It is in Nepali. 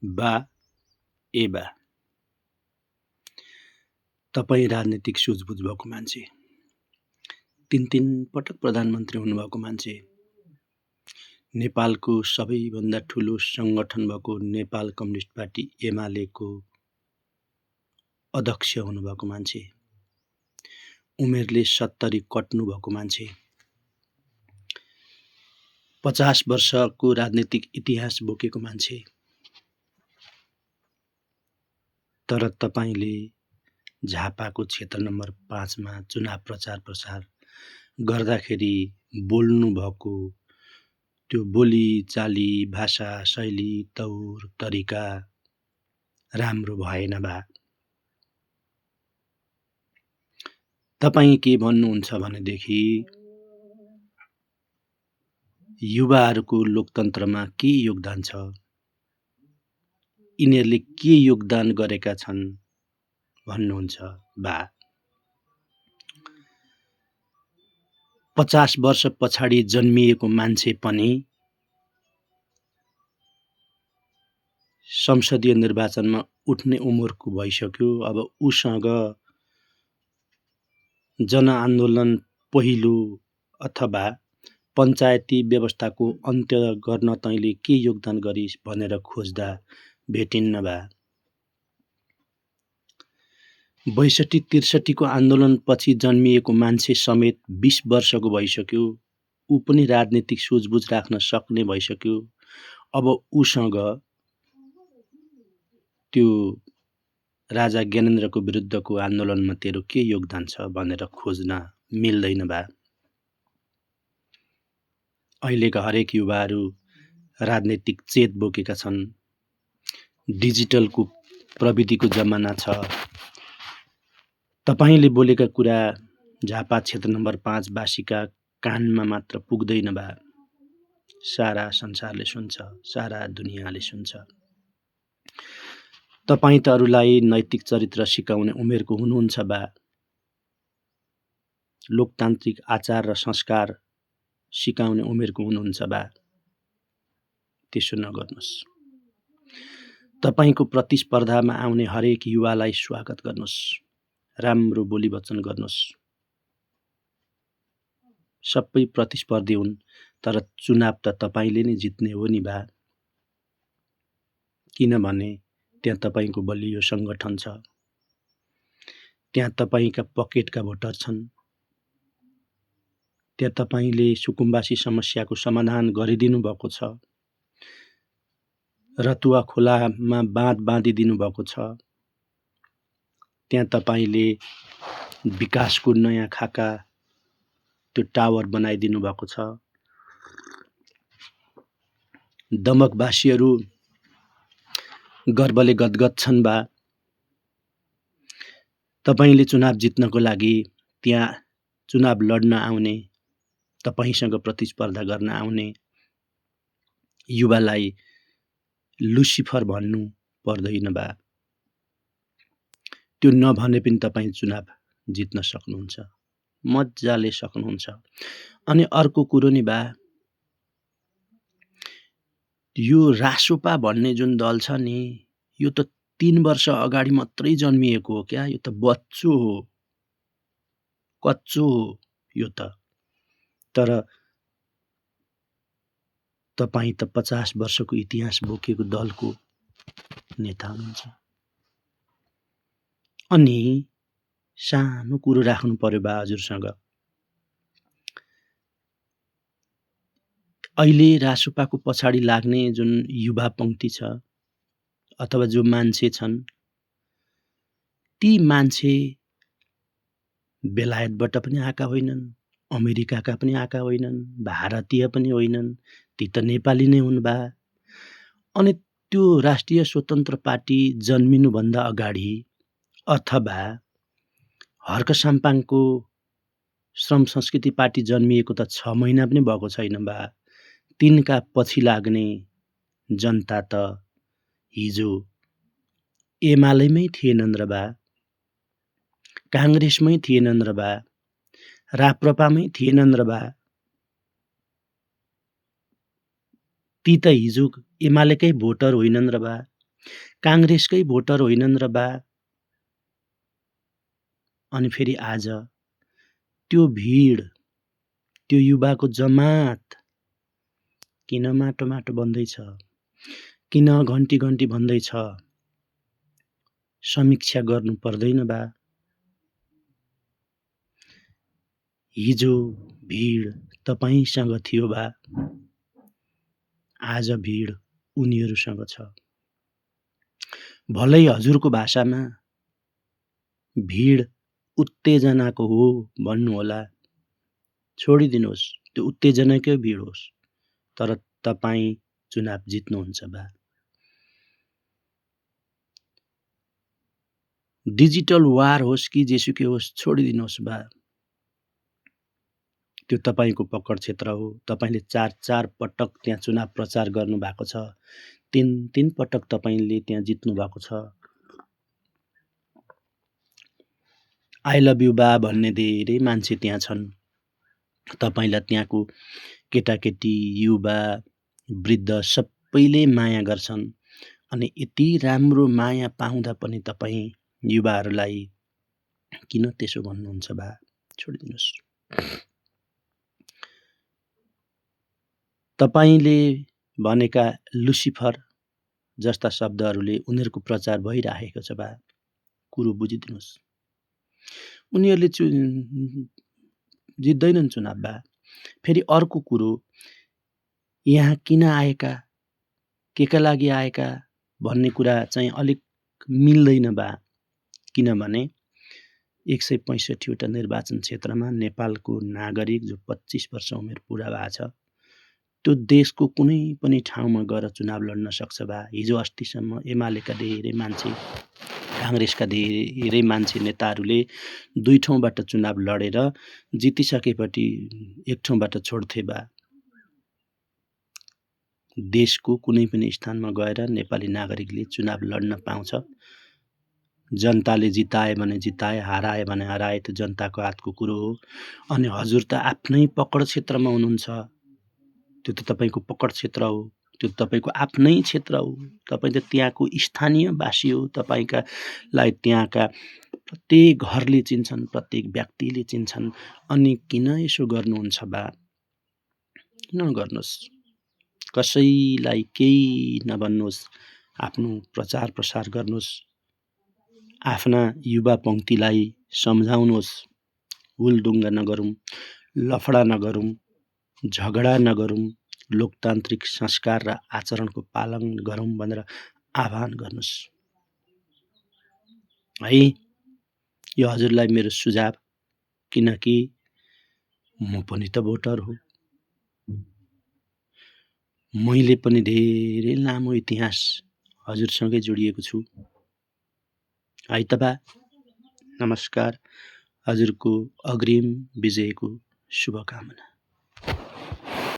बा ए बा तपाईँ राजनीतिक सुझबुझ भएको मान्छे, 3 पटक प्रधानमन्त्री हुनुभएको मान्छे, नेपालको सबैभन्दा ठुलो संगठन भएको नेपाल कम्युनिस्ट पार्टी एमालेको अध्यक्ष हुनुभएको मान्छे, उमेरले 70 कट्नु भएको मान्छे, 50 वर्षको राजनीतिक इतिहास बोकेको मान्छे, तर तपाईले झापाको क्षेत्र नम्बर 5 मा चुनाव प्रचार गर्दाखेरि बोल्नु भएको त्यो बोली चाली भाषा शैली तौर तरिका राम्रो भएन बा। तपाई के भन्नुहुन्छ भनेदेखि युवाहरूको लोकतन्त्रमा के योगदान छ, यिनीहरूले के योगदान गरेका छन् भन्नुहुन्छ बा। 50 वर्ष पछाडि जन्मिएको मान्छे पनि संसदीय निर्वाचनमा उठ्ने उमेरको भइसक्यो। अब उसँग जनआन्दोलन पहिलो अथवा पञ्चायती व्यवस्थाको अन्त्य गर्न तैँले के योगदान गरिस् भनेर खोज्दा भेटिन्न बा। 62-63 को आन्दोलनपछि जन्मिएको मान्छे समेत 20 वर्षको भइसक्यो। ऊ पनि राजनीतिक सुझबुझ राख्न सक्ने भइसक्यो। अब उसँग त्यो राजा ज्ञानेन्द्रको विरुद्धको आन्दोलनमा तेरो के योगदान छ भनेर खोज्न मिल्दैन बा। अहिलेका हरेक युवाहरू राजनीतिक चेत बोकेका छन्। डिजिटलको प्रविधिको जमाना छ। तपाईले बोलेका कुरा झापा क्षेत्र नम्बर 5 वासीका कानमा मात्र पुग्दैन बा। सारा संसारले सुन्छ, सारा दुनियाँले सुन्छ। तपाई त अरूलाई नैतिक चरित्र सिकाउने उमेरको हुनुहुन्छ बा। लोकतान्त्रिक आचार र संस्कार सिकाउने उमेरको हुनुहुन्छ बा। त्यसो नगर्नुस्। तपाईको प्रतिस्पर्धामा आउने हरेक युवालाई स्वागत गर्नुस्। राम्रो बोली वचन गर्नुस्। सबै प्रतिस्पर्धी हुन्, तर चुनाव त तपाईले नै जित्ने हो नि बा। किनभने त्यहाँ तपाईको बलियो संगठन छ। त्यहाँ तपाईका पकेटका भोटर छन्। त्यहाँ तपाईले सुकुम्बासी समस्याको समाधान गरिदिनु भएको छ। रतुवा खोलामा बाँध बाँधिदिनु भएको छ। त्यहाँ तपाईले विकासको नयाँ खाका त्यो टावर बनाइदिनु भएको छ। दमकवासीहरू गर्वले गदगद छन् बा। तपाईले चुनाव जित्नको लागि त्यहाँ चुनाव लड्न आउने, तपाईसँग प्रतिस्पर्धा गर्न आउने युवालाई लुसिफर भन्नु पर्दैन बा। त्यो नभने पनि तपाई चुनाव जित्न सक्नुहुन्छ। मज्जाले सक्नुहुन्छ। अनि अर्को कुरो नि बा, यो रासोपा भन्ने जुन दल छ नि, यो त 3 वर्ष अगाडि मात्रै जन्मिएको हो क्या। यो त बच्चो हो, कच्चो हो यो त। तर तपाई त 50 वर्षको इतिहास बोकेको दलको नेता हुनुहुन्छ। अनि सानो कुरो राख्नु पर्यो बा हजुरसँग। अहिले रासोपाको पछाडि लाग्ने जुन युवा पंक्ति छ अथवा जो मान्छे छन्, ती मान्छे बेलायतबाट पनि आएका होइनन्, अमेरिकाका पनि आएका होइनन्, भारतीय पनि होइनन्, ती त नेपाली नै हुन् बा। अनि त्यो राष्ट्रिय स्वतन्त्र पार्टी जन्मिनुभन्दा अगाडि अथवा हर्क साम्पाङको श्रम संस्कृति पार्टी जन्मिएको त 6 महिना पनि भएको छैन बा। तिनका पछि लाग्ने जनता त हिजो एमालेमै थिएनन् र बा, कांग्रेसमै थिएनन् र बा, राप्रपामै थिएनन् र बा। ती त हिजो एमालेकै भोटर होइनन् र बा। काङ्ग्रेसकै भोटर होइनन् र बा। अनि फेरि आज त्यो भिड, त्यो युवाको जमात किन माटो माटो बन्दैछ, किन घन्टी घन्टी भन्दैछ, समीक्षा गर्नु पर्दैन बा। हिजो भिड तपाईसँग थियो बा, आज भिड उनीहरूसँग छ। भलै हजुरको भाषामा भिड उत्तेजनाको हो भन्नुहोला, छोडिदिनुहोस्, त्यो उत्तेजनाकै भिड होस्, तर तपाईँ चुनाव जित्नुहुन्छ बा। डिजिटल वार होस् कि जेसुकै होस्, छोडिदिनुहोस् बा। त्यो तपाईको पकड क्षेत्र हो। तपाईले 4 पटक त्यहाँ चुनाव प्रचार गर्नु भएको छ। 3 पटक तपाईले त्यहाँ जित्नु भएको छ। आई लभ यु बा भन्ने धेरै मान्छे त्यहाँ छन्। तपाईलाई त्यहाँको केटाकेटी, युवा, वृद्ध सबैले माया गर्छन्। अनि यति राम्रो माया पाउँदा पनि तपाईँ युवाहरूलाई किन त्यसो भन्नुहुन्छ बा? छोडिदिनुहोस्। तपाईले भनेका लुसिफर जस्ता शब्दहरूले उनीहरूको प्रचार भइरहेको छ बा। कुरो बुझिदिनुहोस्। उनीहरूले जित्दैनन् चुनाव बा। फेरि अर्को कुरो, यहाँ किन आएका, केका लागि आएका भन्ने कुरा चाहिँ अलिक मिल्दैन बा। किनभने 165 वटा निर्वाचन क्षेत्रमा नेपालको नागरिक जो 25 वर्ष उमेर पुरा भएको छ, त्यो देशको कुनै पनि ठाउँमा गएर चुनाव लड्न सक्छ बा। हिजो अस्तिसम्म एमालेका धेरै मान्छे, काङ्ग्रेसका धेरै मान्छे नेताहरूले 2 ठाउँबाट चुनाव लडेर जितिसकेपछि 1 ठाउँबाट छोड्थे बा। देशको कुनै पनि स्थानमा गएर नेपाली नागरिकले चुनाव लड्न पाउँछ। जनताले जिताए भने जिताए, हराए भने हराए, त्यो जनताको हातको कुरो हो। अनि हजुर त आफ्नै पकड क्षेत्रमा हुनुहुन्छ। त्यो त तपाईको पकड क्षेत्र हो। त्यो तपाईको आफ्नै क्षेत्र हो। तपाई त त्यहाँको स्थानीयवासी हो। तपाईकालाई त्यहाँका प्रत्येक घरले चिन्छन्, प्रत्येक व्यक्तिले चिन्छन्। अनि किन यसो गर्नुहुन्छ बा? नगर्नुहोस्। कसैलाई केही नभन्नुहोस्। आफ्नो प्रचार प्रसार गर्नुहोस्। आफ्ना युवा पंक्तिलाई सम्झाउनुहोस्। हुलदुङ्गा नगरौँ, लफडा नगरौँ, झगडा नगरौँ, लोकतान्त्रिक संस्कार र आचरणको पालन गरौँ भनेर आह्वान गर्नुहोस्। है, यो हजुरलाई मेरो सुझाव, किनकि म पनि त भोटर हो। मैले पनि धेरै लामो इतिहास हजुरसँगै जोडिएको छु। है त बा, नमस्कार। हजुरको अग्रिम विजयको शुभकामना।